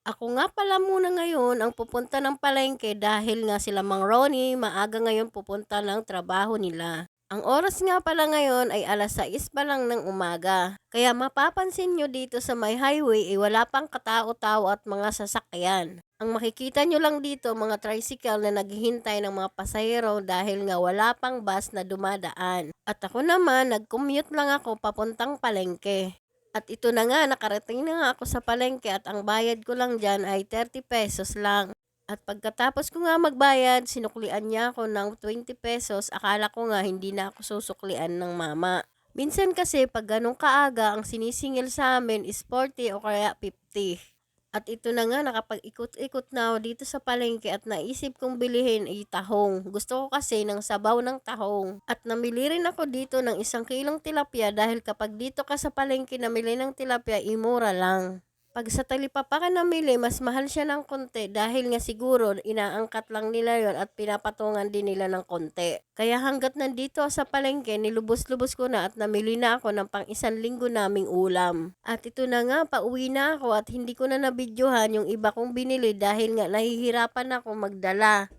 Ako nga pala muna ngayon ang pupunta ng palengke dahil nga sila Mang Ronnie maaga ngayon pupunta ng trabaho nila. Ang oras nga pala ngayon ay 6:00 pa lang ng umaga. Kaya mapapansin nyo dito sa may highway ay wala pang katao-tao at mga sasakyan. Ang makikita nyo lang dito mga tricycle na naghihintay ng mga pasahero dahil nga wala pang bus na dumadaan. At ako naman nag-commute lang ako papuntang palengke. At ito na nga, nakarating na nga ako sa palengke at ang bayad ko lang dyan ay 30 pesos lang. At pagkatapos ko nga magbayad, sinuklian niya ako ng 20 pesos. Akala ko nga hindi na ako susuklian ng mama. Minsan kasi pag ganun kaaga, ang sinisingil sa amin is 40 o kaya 50. At ito na nga, nakapag-ikot-ikot na ako dito sa palengke at naisip kong bilihin ay tahong. Gusto ko kasi ng sabaw ng tahong. At namili rin ako dito ng 1 kilong tilapia dahil kapag dito ka sa palengke namili ng tilapia, imura lang. Pag sa talipapa ka namili, mas mahal siya ng konti dahil nga siguro inaangkat lang nila yon at pinapatungan din nila ng konti. Kaya hanggat nandito sa palengke, nilubos-lubos ko na at namili na ako ng pang 1 linggo naming ulam. At ito na nga, pauwi na ako at hindi ko na nabidyohan yung iba kong binili dahil nga nahihirapan ako magdala.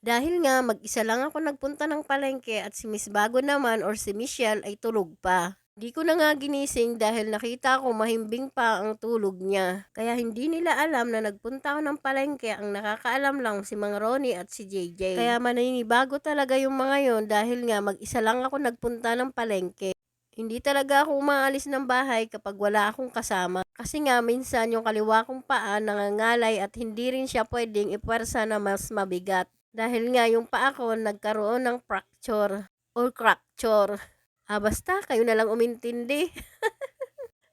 Dahil nga mag-isa lang ako nagpunta ng palengke at si Miss Bago naman or si Michelle ay tulog pa. Di ko na nga ginising dahil nakita ko mahimbing pa ang tulog niya. Kaya hindi nila alam na nagpunta ako ng palengke, ang nakakaalam lang si Mang Ronnie at si JJ. Kaya maninibago talaga yung mga yon dahil nga mag-isa lang ako nagpunta ng palengke. Hindi talaga ako umaalis ng bahay kapag wala akong kasama. Kasi nga minsan yung kaliwa kong paa nangangalay at hindi rin siya pwedeng ipwersa na mas mabigat. Dahil nga yung paa ko nagkaroon ng fracture or crackture. Basta kayo na lang umintindi.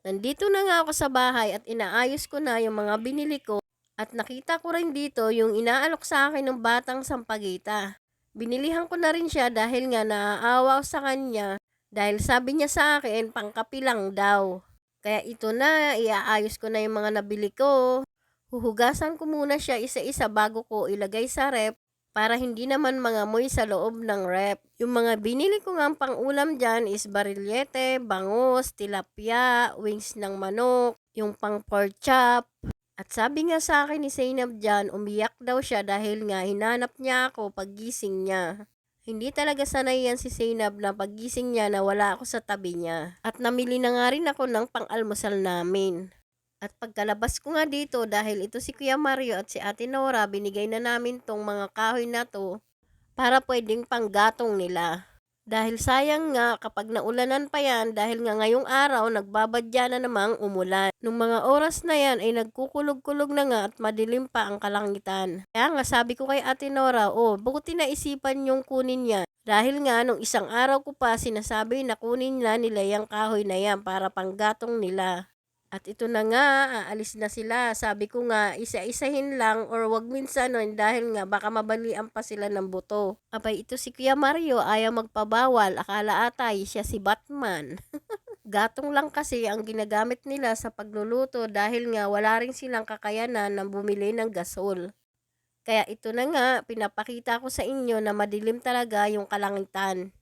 Nandito na nga ako sa bahay at inaayos ko na yung mga binili ko at nakita ko rin dito yung inaalok sa akin ng batang sampagita. Binilihan ko na rin siya dahil nga naaawa ako sa kanya dahil sabi niya sa akin pangkapi lang daw. Kaya ito na, iaayos ko na yung mga nabili ko. Huhugasan ko muna siya isa-isa bago ko ilagay sa rep para hindi naman mangamoy sa loob ng rep. Yung mga binili ko nga pang-ulam dyan is barillete, bangus, tilapia, wings ng manok, yung pang pork chop. At sabi nga sa akin ni Zainab dyan, umiyak daw siya dahil nga hinanap niya ako paggising niya. Hindi talaga sanay yan si Zainab na paggising niya na wala ako sa tabi niya. At namili na nga rin ako ng pang-almusal namin. At pagkalabas ko nga dito dahil ito si Kuya Mario at si Ate Nora, binigay na namin tong mga kahoy na to para pwedeng panggatong nila. Dahil sayang nga kapag naulanan pa yan dahil nga ngayong araw nagbabadya na namang umulan. Nung mga oras na yan ay nagkukulog-kulog na nga at madilim pa ang kalangitan. Kaya nga sabi ko kay Ate Nora, buti na isipan yung kunin niya. Dahil nga nung isang araw ko pa sinasabi na kunin nila yung kahoy na yan para panggatong nila. At ito na nga, aalis na sila. Sabi ko nga, isa-isahin lang or wag minsan dahil nga baka mabalian pa sila ng buto. Abay, ito si Kuya Mario, ayaw magpabawal. Akala atay siya si Batman. Gatong lang kasi ang ginagamit nila sa pagluluto dahil nga wala rin silang kakayanan na bumili ng gasol. Kaya ito na nga, pinapakita ko sa inyo na madilim talaga yung kalangitan.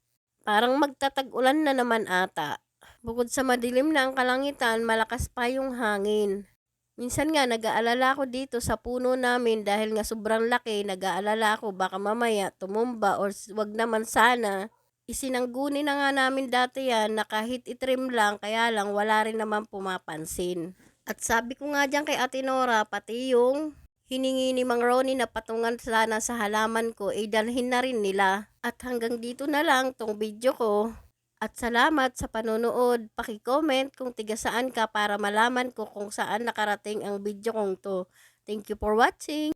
Parang magtatag-ulan na naman ata. Bukod sa madilim na ang kalangitan, malakas pa yung hangin. Minsan nga nag-aalala ako dito sa puno namin dahil nga sobrang laki, nag-aalala ako baka mamaya tumumba or wag naman sana. Isinangguni na nga namin dati yan na kahit itrim lang, kaya lang wala rin naman pumapansin. At sabi ko nga dyan kay Ate Nora, pati yung hiningi ni Mang Ronnie na patungan sana sa halaman ko, dalhin na rin nila. At hanggang dito na lang tong video ko. At salamat sa panonood. Paki-comment kung tiga saan ka para malaman ko kung saan nakarating ang video kong to. Thank you for watching.